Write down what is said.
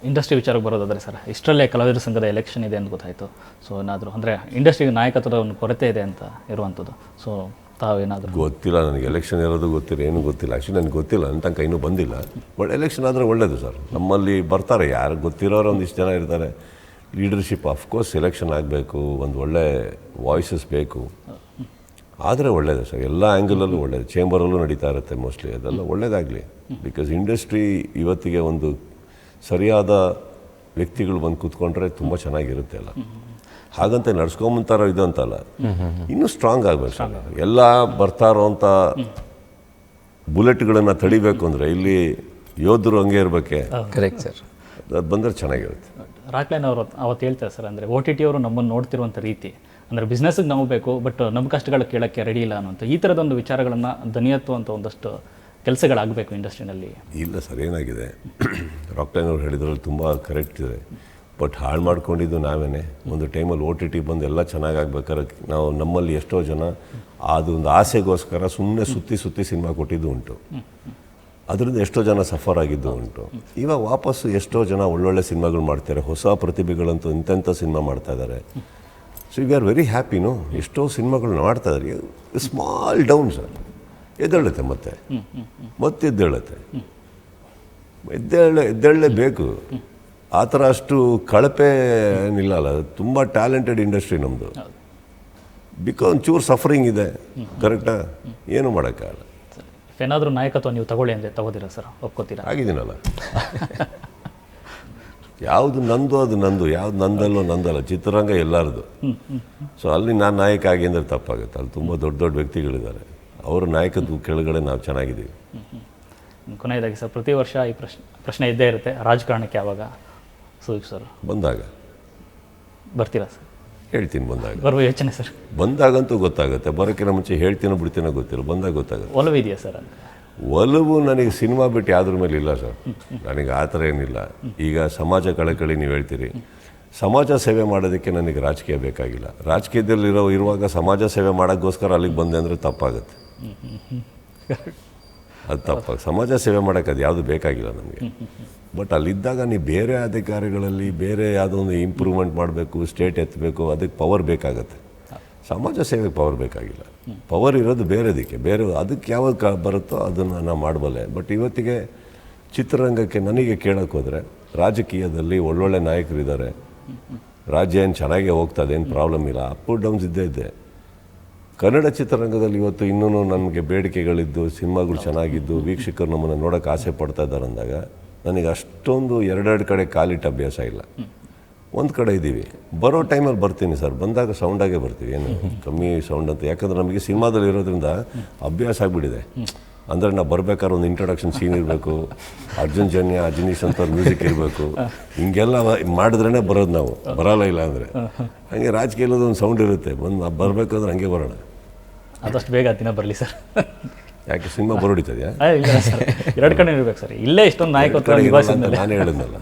Industry ವಿಚಾರಕ್ಕೆ ಬರೋದಾದರೆ sir, ಇಷ್ಟರಲ್ಲೇ ಕಲಾವಿದರ ಸಂಘದ ಎಲೆಕ್ಷನ್ ಇದೆ ಅಂತ ಗೊತ್ತಾಯಿತು. ಸೊ ಏನಾದರೂ ಅಂದರೆ ಇಂಡಸ್ಟ್ರಿಗೆ ನಾಯಕತ್ವದ ಒಂದು ಕೊರತೆ ಇದೆ ಅಂತ ಇರುವಂಥದ್ದು. ಸೊ ತಾವೇನಾದರೂ ಗೊತ್ತಿಲ್ಲ ನನಗೆ, ಎಲೆಕ್ಷನ್ ಇರೋದು ಗೊತ್ತಿಲ್ಲ, ಏನೂ ಗೊತ್ತಿಲ್ಲ. ಆ್ಯಕ್ಚುಲಿ ನನಗೆ ಗೊತ್ತಿಲ್ಲ, ನನ್ನ ತನಕ ಇನ್ನೂ ಬಂದಿಲ್ಲ. ಬಟ್ ಎಲೆಕ್ಷನ್ ಆದರೆ ಒಳ್ಳೆಯದು ಸರ್. ನಮ್ಮಲ್ಲಿ ಬರ್ತಾರೆ, ಯಾರು ಗೊತ್ತಿರೋರು ಒಂದಿಷ್ಟು ಜನ ಇರ್ತಾರೆ. ಲೀಡರ್ಶಿಪ್ ಅಫ್ಕೋರ್ಸ್ ಎಲೆಕ್ಷನ್ ಆಗಬೇಕು, ಒಂದು ಒಳ್ಳೆ ವಾಯ್ಸಸ್ ಬೇಕು, ಆದರೆ ಒಳ್ಳೆಯದು ಸರ್. ಎಲ್ಲ ಆ್ಯಂಗಲಲ್ಲೂ ಒಳ್ಳೆಯದು. ಚೇಂಬರಲ್ಲೂ ನಡೀತಾ ಇರುತ್ತೆ ಮೋಸ್ಟ್ಲಿ. ಅದೆಲ್ಲ ಒಳ್ಳೆಯದಾಗಲಿ. ಬಿಕಾಸ್ ಇಂಡಸ್ಟ್ರಿ ಇವತ್ತಿಗೆ ಒಂದು ಸರಿಯಾದ ವ್ಯಕ್ತಿಗಳು ಬಂದು ಕೂತ್ಕೊಂಡ್ರೆ ತುಂಬ ಚೆನ್ನಾಗಿರುತ್ತೆ ಅಲ್ಲ. ಹಾಗಂತ ನಡ್ಸ್ಕೊಂಬಂತಾರೋ ಇದು ಅಂತಲ್ಲ, ಇನ್ನೂ ಸ್ಟ್ರಾಂಗ್ ಆಗಬೇಕು ಸರ್. ಎಲ್ಲ ಬರ್ತಾರೋ ಅಂತ ಬುಲೆಟ್ಗಳನ್ನು ತಡಿಬೇಕು ಅಂದರೆ ಇಲ್ಲಿ ಯೋಧರು ಹಂಗೆ ಇರಬೇಕೆ. Correct sir. ಅದು ಬಂದರೆ ಚೆನ್ನಾಗಿರುತ್ತೆ. ರಾಕ್ಲೈನ್ ಅವರು ಅವತ್ತು ಹೇಳ್ತಾರೆ ಸರ್, ಅಂದರೆ OTT ಅವರು ನಮ್ಮನ್ನು ನೋಡ್ತಿರುವಂಥ ರೀತಿ ಅಂದರೆ ಬಿಸ್ನೆಸ್ಗೆ ನಾವು ಬೇಕು, ಬಟ್ ನಮ್ಮ ಕಷ್ಟಗಳು ಕೇಳೋಕ್ಕೆ ರೆಡಿ ಇಲ್ಲ ಅನ್ನೋಂಥ ಈ ಥರದೊಂದು ವಿಚಾರಗಳನ್ನು ದನಿಯತ್ತುವಂಥ ಒಂದಷ್ಟು ಕೆಲಸಗಳಾಗಬೇಕು ಇಂಡಸ್ಟ್ರಿನಲ್ಲಿ. ಇಲ್ಲ ಸರ್, ಏನಾಗಿದೆ, ರಾಕ್ಲೈನ್ ಅವ್ರು ಹೇಳಿದ್ರಲ್ಲಿ ತುಂಬ ಕರೆಕ್ಟ್ ಇದೆ. ಬಟ್ ಹಾಳು ಮಾಡ್ಕೊಂಡಿದ್ದು ನಾವೇ. ಒಂದು ಟೈಮಲ್ಲಿ OTT ಬಂದು ಎಲ್ಲ ಚೆನ್ನಾಗಾಗ್ಬೇಕಾದ್ರೆ ನಾವು ನಮ್ಮಲ್ಲಿ ಎಷ್ಟೋ ಜನ ಅದೊಂದು ಆಸೆಗೋಸ್ಕರ ಸುಮ್ಮನೆ ಸುತ್ತಿ ಸಿನಿಮಾ ಕೊಟ್ಟಿದ್ದು ಉಂಟು. ಅದರಿಂದ ಎಷ್ಟೋ ಜನ ಸಫರ್ ಆಗಿದ್ದು ಉಂಟು. ಇವಾಗ ವಾಪಸ್ಸು ಎಷ್ಟೋ ಜನ ಒಳ್ಳೊಳ್ಳೆ ಸಿನಿಮಾಗಳು ಮಾಡ್ತಾರೆ. ಹೊಸ ಪ್ರತಿಭೆಗಳಂತೂ ಇಂಥ ಸಿನಿಮಾ ಮಾಡ್ತಾ ಇದ್ದಾರೆ. ಸೊ ವಿ ಆರ್ ವೆರಿ ಹ್ಯಾಪಿನೋ. ಎಷ್ಟೋ ಸಿನಿಮಾಗಳು ಮಾಡ್ತಾ ಇದ್ದಾರೆ. ಸ್ಮಾಲ್ ಡೌನ್ ಸರ್, ಎದ್ದೇಳುತ್ತೆ ಮತ್ತೆ ಎದ್ದೇಳುತ್ತೆ. ಎದ್ದೇಳಲೇಬೇಕು. ಆ ಥರ ಅಷ್ಟು ಕಳಪೆ ನಿಲ್ಲಲ್ಲ. ತುಂಬ ಟ್ಯಾಲೆಂಟೆಡ್ ಇಂಡಸ್ಟ್ರಿ ನಮ್ಮದು. ಬಿಕಾಸ್ ಒಂಚೂರು ಸಫರಿಂಗ್ ಇದೆ, ಕರೆಕ್ಟಾ? ಏನು ಮಾಡೋಕ್ಕಾಗಲ್ಲ. ಏನಾದರೂ ನಾಯಕತ್ವ ನೀವು ತಗೊಳ್ಳಿ ಅಂದರೆ ತಗೋತೀರಾ ಸರ್? ಒಪ್ಕೋತೀರಾ? ಆಗಿದ್ದೀನಲ್ಲ. ಯಾವುದು ನಂದು ಅದು ನಂದು, ಯಾವ್ದು ನಂದಲ್ಲ. ಚಿತ್ರರಂಗ ಎಲ್ಲರದು. ಸೊ ಅಲ್ಲಿ ನಾನು ನಾಯಕ ಆಗಿ ಅಂದರೆ ತಪ್ಪಾಗುತ್ತೆ. ಅಲ್ಲಿ ತುಂಬ ದೊಡ್ಡ ವ್ಯಕ್ತಿಗಳಿದ್ದಾರೆ. ಅವರ ನಾಯಕತ್ವ ಕೆಳಗಡೆ ನಾವು ಚೆನ್ನಾಗಿದ್ದೀವಿ. ಕೊನೆಯದಾಗಿ ಸರ್, ಪ್ರತಿ ವರ್ಷ ಈ ಪ್ರಶ್ನೆ ಇದ್ದೇ ಇರುತ್ತೆ, ರಾಜಕಾರಣಕ್ಕೆ ಯಾವಾಗ ಸುದೀಪ್ ಸರ್ ಬಂದಾಗ ಬರ್ತೀರಾ ಸರ್? ಹೇಳ್ತೀನಿ ಬಂದಾಗ. ಬರುವ ಯೋಚನೆ ಸರ್? ಬಂದಾಗಂತೂ ಗೊತ್ತಾಗುತ್ತೆ. ಬರೋಕ್ಕಿಂತ ಮುಂಚೆ ಹೇಳ್ತೀನೋ ಬಿಡ್ತೀನೋ ಗೊತ್ತಿಲ್ಲ. ಬಂದಾಗ ಗೊತ್ತಾಗುತ್ತೆ. ಒಲವಿದೆಯಾ ಸರ್? ಒಲವು ನನಗೆ ಸಿನಿಮಾ ಬಿಟ್ಟು ಯಾವುದ್ರ ಮೇಲೆ ಇಲ್ಲ ಸರ್. ನನಗೆ ಆ ಥರ ಏನಿಲ್ಲ. ಈಗ ಸಮಾಜ ಕಳಕಳಿ ನೀವು ಹೇಳ್ತೀರಿ. ಸಮಾಜ ಸೇವೆ ಮಾಡೋದಕ್ಕೆ ನನಗೆ ರಾಜಕೀಯ ಬೇಕಾಗಿಲ್ಲ. ರಾಜಕೀಯದಲ್ಲಿ ಇರುವಾಗ ಸಮಾಜ ಸೇವೆ ಮಾಡೋಕ್ಕೋಸ್ಕರ ಅಲ್ಲಿಗೆ ಬಂದೆ ಅಂದರೆ ತಪ್ಪಾಗುತ್ತೆ. ಅದು ತಪ್ಪಾಗ ಸಮಾಜ ಸೇವೆ ಮಾಡೋಕ್ಕೆ ಅದು ಯಾವುದು ಬೇಕಾಗಿಲ್ಲ ನಮಗೆ. ಬಟ್ ಅಲ್ಲಿದ್ದಾಗ ನೀವು ಬೇರೆ ಅಧಿಕಾರಿಗಳಲ್ಲಿ ಬೇರೆ ಯಾವುದೋ ಒಂದು ಇಂಪ್ರೂವ್ಮೆಂಟ್ ಮಾಡಬೇಕು, ಸ್ಟೇಟ್ ಎತ್ತಬೇಕು, ಅದಕ್ಕೆ ಪವರ್ ಬೇಕಾಗತ್ತೆ. ಸಮಾಜ ಸೇವೆಗೆ ಪವರ್ ಬೇಕಾಗಿಲ್ಲ. ಪವರ್ ಇರೋದು ಬೇರೆ ಅದಕ್ಕೆ ಯಾವಾಗ ಬರುತ್ತೋ ಅದನ್ನು ನಾನು ಮಾಡಬಲ್ಲೆ. ಬಟ್ ಇವತ್ತಿಗೆ ಚಿತ್ರರಂಗಕ್ಕೆ ನನಗೆ ಕೇಳೋಕ್ಕೆ ಹೋದರೆ ರಾಜಕೀಯದಲ್ಲಿ ಒಳ್ಳೊಳ್ಳೆ ನಾಯಕರಿದ್ದಾರೆ. ರಾಜ್ಯ ಏನು ಚೆನ್ನಾಗೇ ಹೋಗ್ತದೆ, ಏನು ಪ್ರಾಬ್ಲಮ್ ಇಲ್ಲ. ಅಪ್ ಡೌನ್ಸ್ ಇದ್ದೇ. ಕನ್ನಡ ಚಿತ್ರರಂಗದಲ್ಲಿ ಇವತ್ತು ಇನ್ನೂ ನಮಗೆ ಬೇಡಿಕೆಗಳಿದ್ದು, ಸಿನಿಮಾಗಳು ಚೆನ್ನಾಗಿದ್ದು, ವೀಕ್ಷಕರು ನಮ್ಮನ್ನು ನೋಡೋಕೆ ಆಸೆ ಪಡ್ತಾ ಇದ್ದಾರೆ ಅಂದಾಗ ನನಗೆ ಅಷ್ಟೊಂದು ಎರಡೆರಡು ಕಡೆ ಕಾಲಿಟ್ಟು ಅಭ್ಯಾಸ ಇಲ್ಲ. ಒಂದು ಕಡೆ ಇದ್ದೀವಿ. ಬರೋ ಟೈಮಲ್ಲಿ ಬರ್ತೀನಿ ಸರ್. ಬಂದಾಗ ಸೌಂಡಾಗೇ ಬರ್ತೀವಿ, ಏನು ಕಮ್ಮಿ ಸೌಂಡ್ ಅಂತ. ಯಾಕಂದರೆ ನಮಗೆ ಸಿನಿಮಾದಲ್ಲಿ ಇರೋದ್ರಿಂದ ಅಭ್ಯಾಸ ಆಗಿಬಿಟ್ಟಿದೆ. ಅಂದರೆ ನಾವು ಬರ್ಬೇಕಾದ್ರೆ ಒಂದು ಇಂಟ್ರೊಡಕ್ಷನ್ ಸೀನ್ ಇರಬೇಕು, ಅರ್ಜುನ್ ಜನ್ಯ, ಅಜನೀಶ್ ಅಂತ ಮ್ಯೂಸಿಕ್ ಇರಬೇಕು. ಹಿಂಗೆಲ್ಲ ಮಾಡಿದ್ರೇ ಬರೋದು ನಾವು, ಬರೋಲ್ಲ ಇಲ್ಲ ಅಂದರೆ. ಹಾಗೆ ರಾಜಕೀಯದಲ್ಲಿ ಒಂದು ಸೌಂಡ್ ಇರುತ್ತೆ. ಬರಬೇಕಾದ್ರೆ ಹಂಗೆ ಬರೋಣ. ಆದಷ್ಟು ಬೇಗ ದಿನ ಬರಲಿ ಸರ್. ಯಾಕೆ ಸಿನಿಮಾ ಬರೋಡಿತದೆಯಾ? ಇಲ್ಲ ಸರ್, ಎರಡು ಕಡೆ ಇರ್ಬೇಕು ಸರ್. ಇಲ್ಲೇ ಇಷ್ಟೊಂದು ನಾಯಕತ್ವ ನಾನು ಹೇಳಿದ್ನಲ್ಲ.